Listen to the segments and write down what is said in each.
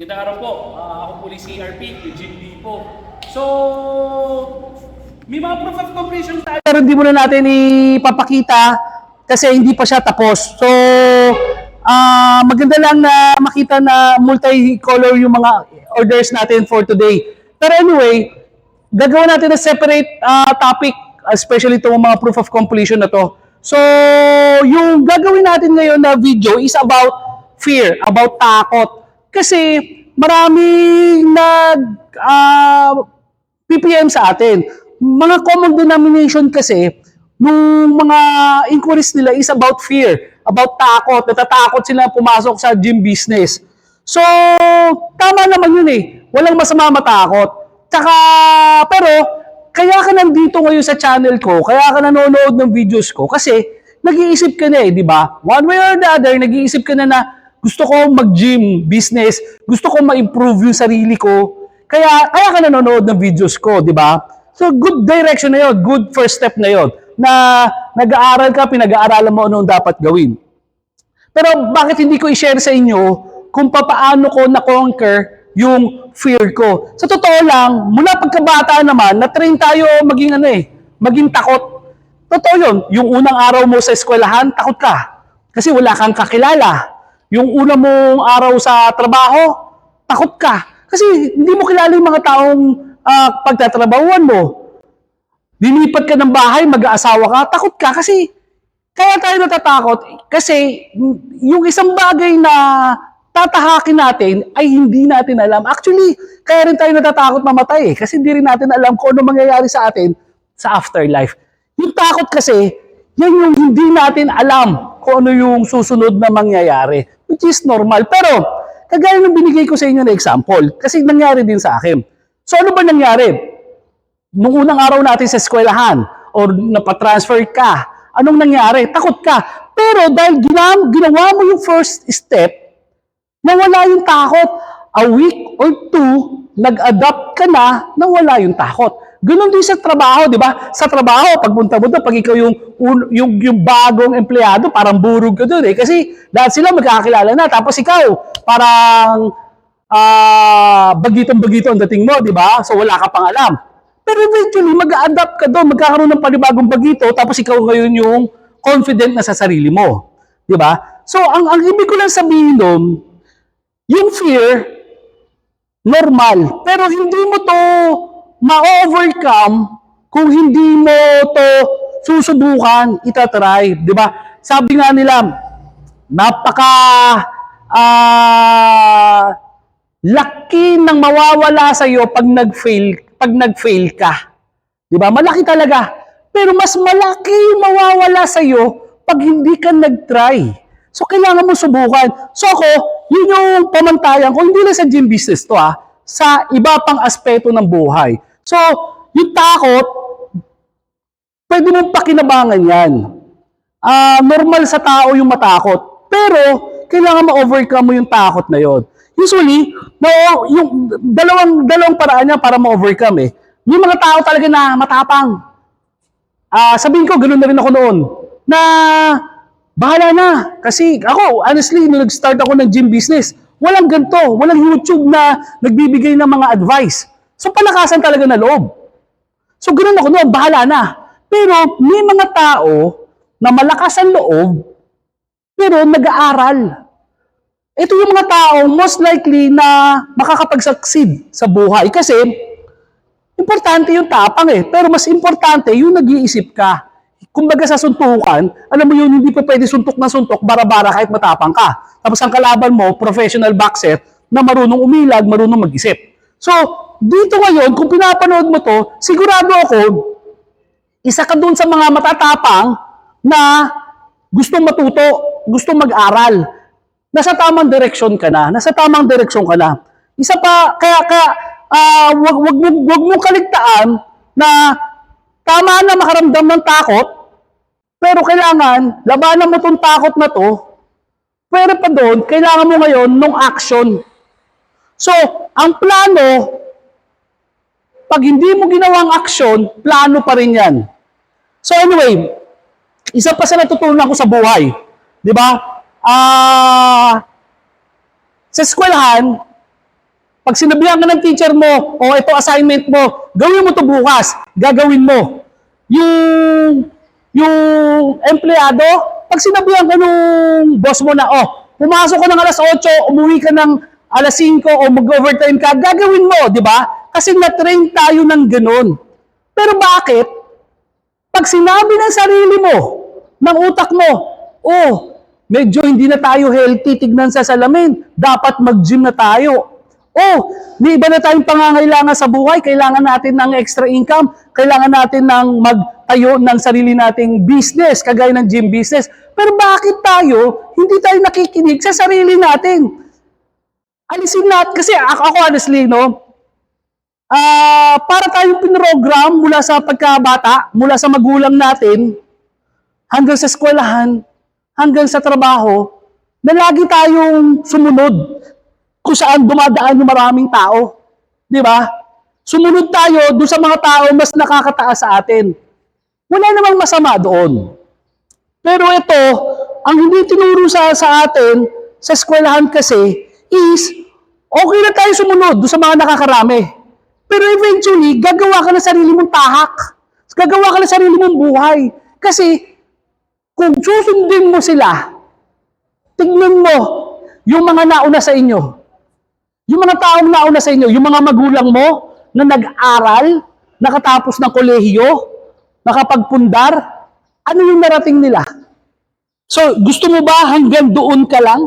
Magandang araw po. Ako po si CRP, Eugene D po. So, may mga proof of completion tayo. Pero hindi muna natin ipapakita kasi hindi pa siya tapos. So, maganda lang na makita na multi-color yung mga orders natin for today. Pero anyway, gagawin natin na separate topic, especially itong mga proof of completion na to. So, yung gagawin natin ngayon na video is about fear, about takot. Kasi maraming PPM sa atin. Mga common denomination kasi nung mga inquiries nila is about fear, about takot. Natatakot sila pumasok sa gym business. So, tama naman yun eh. Walang masama matakot. Tsaka, pero, kaya ka nandito ngayon sa channel ko, kaya ka nanonood ng videos ko, kasi nag-iisip ka na eh, di ba? One way or the other, nag-iisip ka na gusto ko mag-gym business, gusto ko ma-improve yung sarili ko, kaya ka nanonood ng videos ko, di ba? So, good direction na yun, good first step na yun, na nag-aaral ka, pinag-aaralan mo anong dapat gawin. Pero bakit hindi ko i-share sa inyo kung paano ko na-conquer yung fear ko? Sa totoo lang, mula pagkabata naman, na-train tayo maging takot. Totoo yun, yung unang araw mo sa eskwelahan, takot ka. Kasi wala kang kakilala. Yung una mong araw sa trabaho, takot ka. Kasi hindi mo kilala yung mga taong pagtatrabahuan mo. Lilipat ka ng bahay, mag-aasawa ka, takot ka kasi kaya tayo natatakot kasi yung isang bagay na tatahakin natin ay hindi natin alam. Actually, kaya rin tayo natatakot mamatay kasi hindi rin natin alam kung ano mangyayari sa atin sa afterlife. Yung takot kasi, yan yung hindi natin alam kung ano yung susunod na mangyayari, which is normal. Pero, kagaya ng binigay ko sa inyo na example, kasi nangyari din sa akin. So, ano ba nangyari? Nung unang araw natin sa eskwelahan, or napatransfer ka, anong nangyari? Takot ka. Pero dahil ginawa mo yung first step, nawala yung takot. A week or two, nag-adapt ka na, nawala yung takot. Ganun din sa trabaho, di ba? Sa trabaho, pagpunta mo doon, pag ikaw yung bagong empleyado, parang burog ka doon eh. Kasi lahat sila magkakakilala na. Tapos ikaw, parang bagitong-bagito ang dating mo, di ba? So wala ka pang alam. Pero eventually, mag-a-adapt ka doon, magkakaroon ng panibagong bagito, tapos ikaw ngayon yung confident na sa sarili mo. Di ba? So, ang ibig ko lang sabihin doon, yung fear, normal. Pero hindi mo to ma-overcome kung hindi mo to susubukan, itatry. Di ba? Sabi nga nila, napaka laki ng mawawala sa iyo pag nag-fail ka. 'Di ba? Malaki talaga. Pero mas malaki yung mawawala sa iyo pag hindi ka nag-try. So kailangan mo subukan. So ako, yun yung pamantayan ko, hindi lang sa gym business to sa iba pang aspeto ng buhay. So, yung takot, pwede mong pakinabangan yan. Normal sa tao yung matakot. Pero, kailangan ma-overcome mo yung takot na yon. Usually, yung dalawang paraan niya para ma-overcome eh. Yung mga tao talaga na matapang. Sabihin ko, ganoon na rin ako noon. Na, bahala na. Kasi ako, honestly, nung nag-start ako ng gym business, walang ganito. Walang YouTube na nagbibigay ng mga advice. So, palakasan talaga na loob. So, ganoon ako noon, bahala na. Pero, may mga tao na malakas ang loob, pero nag-aaral. Ito yung mga taong most likely na makakapag-succeed sa buhay. Kasi, importante yung tapang eh. Pero mas importante yung nag-iisip ka. Kumbaga sa suntukan, alam mo yun, hindi pa pwede suntok na suntok, bara-bara kahit matapang ka. Tapos ang kalaban mo, professional boxer, na marunong umilag, marunong mag-isip. So, dito ngayon, kung pinapanood mo to, sigurado ako, isa ka dun sa mga matatapang na gustong matuto, gustong mag-aral. Nasa tamang direksyon ka na. Nasa tamang direksyon ka na. Isa pa, wag mong kaligtaan na tama na makaramdam ng takot, pero kailangan, labanan mo tong takot na to, pero pa doon, kailangan mo ngayon ng action. So, ang plano, pag hindi mo ginawang action, plano pa rin yan. So anyway, isa pa sa natutunan ko sa buhay, di ba? Sa eskwelahan, Pag sinabihan ka ng teacher mo, o ito assignment mo, gawin mo to bukas, gagawin mo. Yung empleyado, pag sinabihan ka nung boss mo na, pumasok ka ng alas 8, umuwi ka ng alas 5, o mag-overtime ka, gagawin mo, di ba? Kasi na-train tayo ng ganun. Pero bakit? Pag sinabi ng sarili mo, ng utak mo, medyo hindi na tayo healthy, tignan sa salamin, dapat mag-gym na tayo. May iba na tayong pangangailangan sa buhay, kailangan natin ng extra income, kailangan natin ng magtayo ng sarili nating business, kagaya ng gym business. Pero bakit tayo, hindi tayo nakikinig sa sarili natin? Alisin natin, kasi ako honestly, para tayong pinrogram mula sa pagkabata, mula sa magulang natin, hanggang sa eskwelahan, hanggang sa trabaho, na lagi tayong sumunod kung saan dumadaan yung maraming tao. Di ba? Sumunod tayo doon sa mga tao mas nakakataas sa atin. Wala namang masama doon. Pero ito, ang hindi tinuro sa atin, sa eskwelahan kasi, is, okay na tayo sumunod doon sa mga nakakarami. Pero eventually, gagawa ka ng sarili mong tahak. Gagawa ka ng sarili mong buhay. Kasi, kung susundin mo sila, tignan mo yung mga nauna sa inyo. Yung mga taong nauna sa inyo, yung mga magulang mo na nag-aral, nakatapos ng kolehiyo, nakapagpundar, ano yung narating nila? So, gusto mo ba hanggang doon ka lang?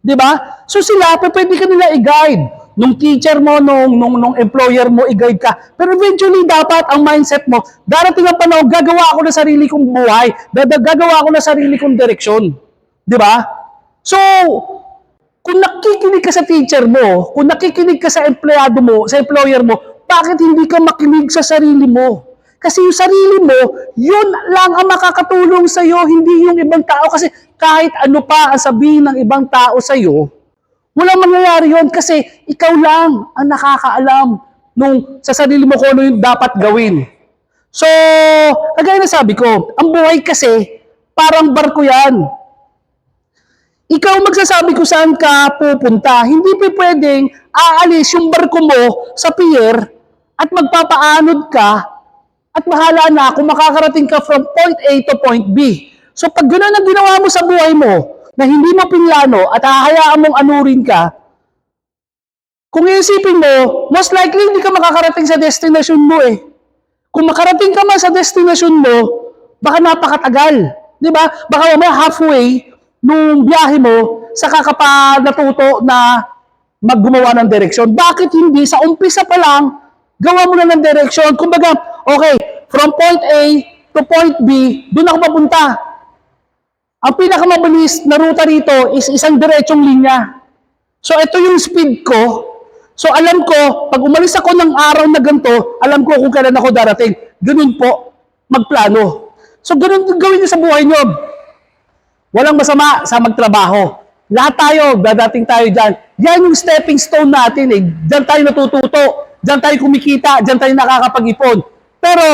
Di ba? So sila, pwede ka nila i-guide. Nung teacher mo, nung employer mo, i-guide ka. Pero eventually, dapat ang mindset mo, darating ang panahon, gagawa ako ng sarili kong buhay, gagawa ako ng sarili kong direksyon. Di ba? So, kung nakikinig ka sa teacher mo, kung nakikinig ka sa empleyado mo, sa employer mo, bakit hindi ka makinig sa sarili mo? Kasi yung sarili mo, yun lang ang makakatulong sa'yo, hindi yung ibang tao. Kasi kahit ano pa ang sabihin ng ibang tao sa'yo, walang mangyayari yun kasi ikaw lang ang nakakaalam sa sarili mo kung ano yung dapat gawin. So, kagaya na sabi ko, ang buhay kasi, parang barko yan. Ikaw magsasabi kung saan ka pupunta. Hindi pa pwedeng aalis yung barko mo sa pier at magpapaanod ka at bahala na kung makakarating ka from point A to point B. So pag gano'n ang ginawa mo sa buhay mo, na hindi mo pinlano at hahayaan mong anurin ka, kung iisipin mo, most likely hindi ka makakarating sa destination mo eh. Kung makarating ka man sa destination mo, baka napakatagal. Di ba? Baka may halfway nung biyahe mo, saka ka pa natuto na maggumawa ng direksyon. Bakit hindi? Sa umpisa pa lang, gawa mo na ng direksyon. Kumbaga, okay, from point A to point B, doon ako papunta. Ang pinakamabilis na ruta rito is isang diretsong linya. So, ito yung speed ko. So, alam ko, pag umalis ako ng araw na ganito, alam ko kung kailan ako darating. Ganun po, magplano. So, ganun gawin niyo sa buhay niyo. Walang masama sa magtrabaho. Lahat tayo, dadating tayo dyan. Yan yung stepping stone natin eh. Diyan tayo natututo. Diyan tayo kumikita. Diyan tayo nakakapag-ipon. Pero,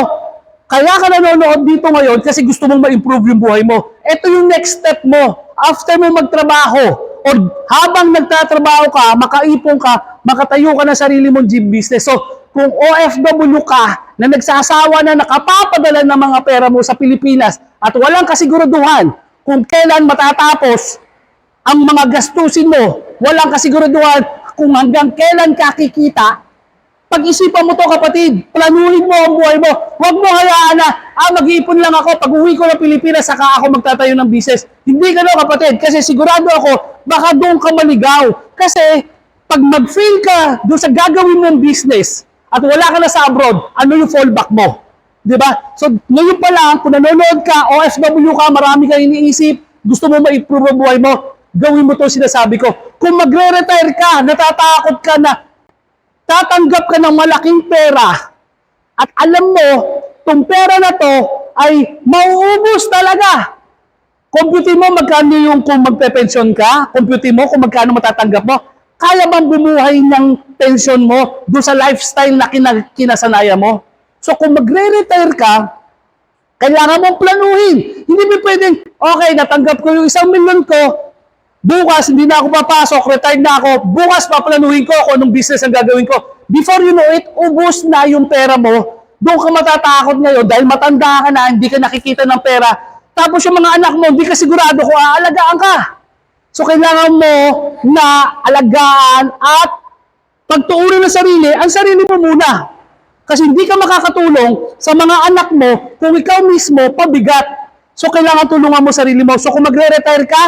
kaya ka nanonood dito ngayon kasi gusto mong ma-improve yung buhay mo. Ito yung next step mo. After mo magtrabaho, o habang nagtatrabaho ka, makaipon ka, makatayo ka na sarili mong gym business. So, kung OFW ka, na nagsasawa na nakapapadala ng mga pera mo sa Pilipinas at walang kasiguraduhan kung kailan matatapos ang mga gastusin mo, walang kasiguraduhan kung hanggang kailan ka kikita, pag-isipan mo to kapatid, planuhin mo ang buhay mo. Huwag mo hayaan na, mag-iipon lang ako, pag uwi ko ng Pilipinas, saka ako magtatayo ng business. Hindi gano'n kapatid, kasi sigurado ako, baka doon ka maligaw. Kasi, pag mag-fail ka doon sa gagawin mong business, at wala ka na sa abroad, ano yung fallback mo? Diba? So, ngayon pa lang, kung nanonood ka, OFW ka, marami kang iniisip, gusto mo ma-improve ang buhay mo, gawin mo to sinasabi ko. Kung magre-retire ka, natatakot ka na, tatanggap ka ng malaking pera at alam mo, itong pera na to ay mauubos talaga. Computin mo magkano yung kung magpe-pension ka, computin mo kung magkano matatanggap mo. Kaya bang bumuhay ng pension mo doon sa lifestyle na kinasanaya mo? So kung magre-retire ka, kailangan mong planuhin. Hindi mo pwedeng, okay, natanggap ko yung 1 milyon ko, Bukas, hindi na ako papasok, retired na ako. Bukas, paplanuhin ko kung anong business ang gagawin ko. Before you know it, ubos na yung pera mo. Doon ka matatakot ngayon dahil matanda ka na, hindi ka nakikita ng pera. Tapos yung mga anak mo, hindi ka sigurado kung aalagaan ka. So, kailangan mo na alagaan at pagtuunan ng sarili, ang sarili mo muna. Kasi hindi ka makakatulong sa mga anak mo kung ikaw mismo pabigat. So, kailangan tulungan mo sarili mo. So, kung magre-retire ka,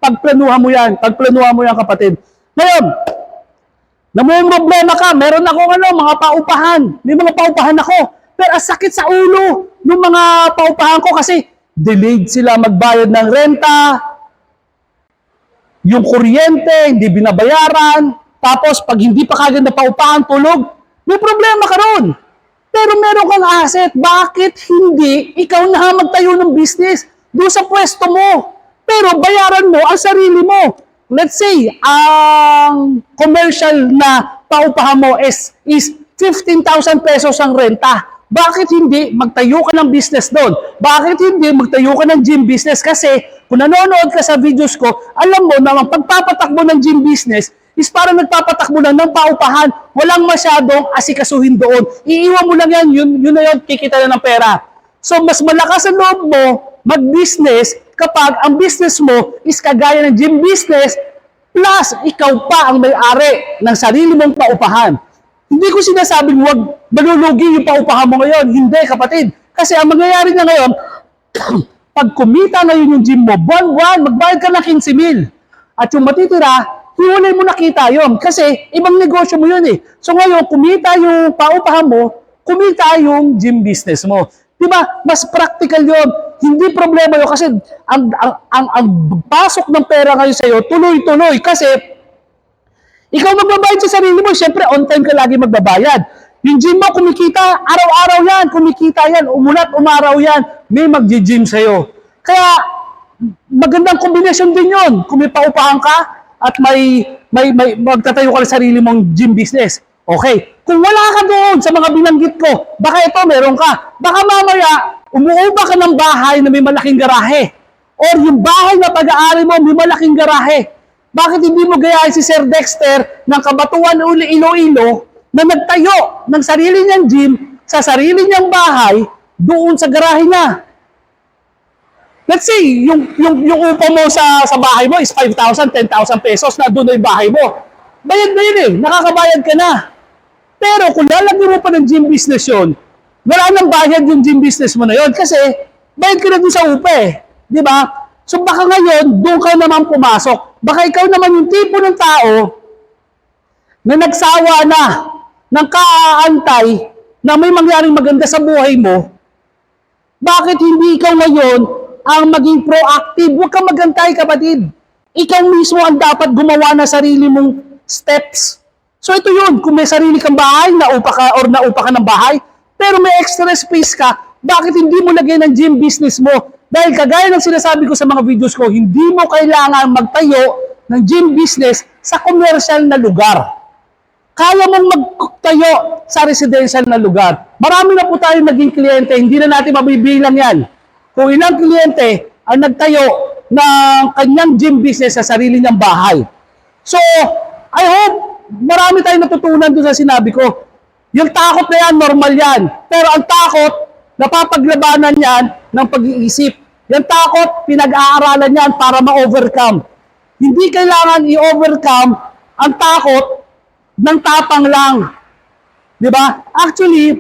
pagplanuhan mo yan. Pagplanuhan mo yan, kapatid. Ngayon, problema ka, meron akong mga paupahan. May mga paupahan ako. Pero ang sakit sa ulo ng mga paupahan ko kasi delayed sila magbayad ng renta, yung kuryente, hindi binabayaran, tapos pag hindi pa kagad na paupahan, tulog, may problema ka ron. Pero meron kang asset, bakit hindi ikaw na magtayo ng business doon sa pwesto mo? Pero bayaran mo ang sarili mo. Let's say, ang commercial na paupahan mo is 15,000 pesos ang renta. Bakit hindi magtayo ka ng business doon? Bakit hindi magtayo ka ng gym business? Kasi kung nanonood ka sa videos ko, alam mo na ang pagpapatakbo ng gym business is parang nagpapatakbo lang ng paupahan. Walang masyadong asikasuhin doon. Iiwan mo lang yan, yun na yun, kikita na ng pera. So mas malakas ang loob mo mag-business kapag ang business mo is kagaya ng gym business plus ikaw pa ang may-ari ng sarili mong paupahan. Hindi ko sinasabing huwag malulugi yung paupahan mo ngayon. Hindi, kapatid. Kasi ang mangyayari na ngayon, pag kumita ngayon yung gym mo, buwan-buwan, magbayad ka ng 15,000. At yung matitira, hiwalay mo nakita yun. Kasi ibang negosyo mo yun eh. So ngayon, kumita yung paupahan mo, kumita yung gym business mo. Diba? Mas practical yun. Hindi problema yun kasi ang pasok ng pera ngayon sa'yo, tuloy-tuloy. Kasi ikaw magbabayad sa sarili mo, syempre on time ka lagi magbabayad. Yung gym mo, kumikita, araw-araw yan, kumikita yan, umulat, umaraw yan, may mag-gym sa'yo. Kaya, magandang kombinasyon din yun. Kung may paupahan ka at may magtatayo ka ng sarili mong gym business. Okay. Kung wala ka doon sa mga binanggit ko, baka ito meron ka. Baka mamaya, umuuba ka ng bahay na may malaking garahe. Or yung bahay na pag-aari mo, may malaking garahe. Bakit hindi mo gayahin si Sir Dexter ng Kabatuan Iloilo na nagtayo ng sarili niyang gym sa sarili niyang bahay doon sa garahe niya? Let's say, yung upo mo sa bahay mo is 5,000, 10,000 pesos na doon na yung bahay mo. Bayad na yun eh, nakakabayad ka na. Pero kung lalagyan mo pa ng gym business yun, wala nang bayad yung gym business mo na yun kasi bayad ka na doon sa upa eh. Di ba? So baka ngayon, doon ka naman pumasok. Baka ikaw naman yung tipo ng tao na nagsawa na ng kaaantay na may mangyaring maganda sa buhay mo. Bakit hindi ikaw ngayon ang maging proactive? Huwag kang magantay, kapatid. Ikaw mismo ang dapat gumawa na sarili mong steps. So ito yun, kung may sarili kang bahay, naupa ka ng bahay, pero may extra space ka, bakit hindi mo lagyan ng gym business mo? Dahil kagaya ng sinasabi ko sa mga videos ko, hindi mo kailangan magtayo ng gym business sa commercial na lugar. Kaya mong magtayo sa residential na lugar. Marami na po tayong naging kliyente, hindi na natin mabibilang yan. Kung ilang kliyente ang nagtayo ng kanyang gym business sa sarili niyang bahay. So, I hope marami tayong natutunan doon sa sinabi ko. Yung takot na yan, normal yan. Pero ang takot, napapaglabanan yan ng pag-iisip. Yung takot, pinag-aaralan yan para ma-overcome. Hindi kailangan i-overcome ang takot ng tapang lang. Di ba? Actually,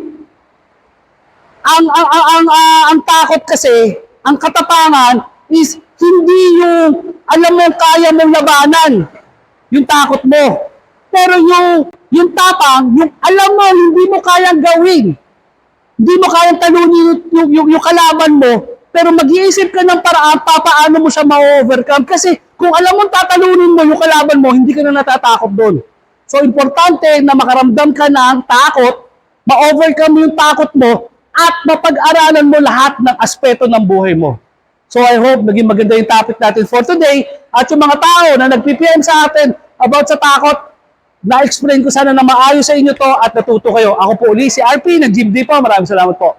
ang takot kasi, ang katapangan is hindi yung alam mo kaya mong labanan yung takot mo. Pero yung tapang, yung alam mo hindi mo kayang gawin. Hindi mo kayang talunin yung kalaban mo, pero mag-iisip ka ng paraan paano mo siya ma-overcome. Kasi kung alam mo tatalunin mo yung kalaban mo, hindi ka na natatakot doon. So, importante na makaramdam ka ng takot, ma-overcome yung takot mo, at mapag-aralan mo lahat ng aspeto ng buhay mo. So, I hope naging maganda yung topic natin for today. At yung mga tao na nag-PPM sa atin about sa takot, na-explain ko sana na maayos sa inyo to at natuto kayo. Ako po uli si RP, nag-Gym D po. Maraming salamat po.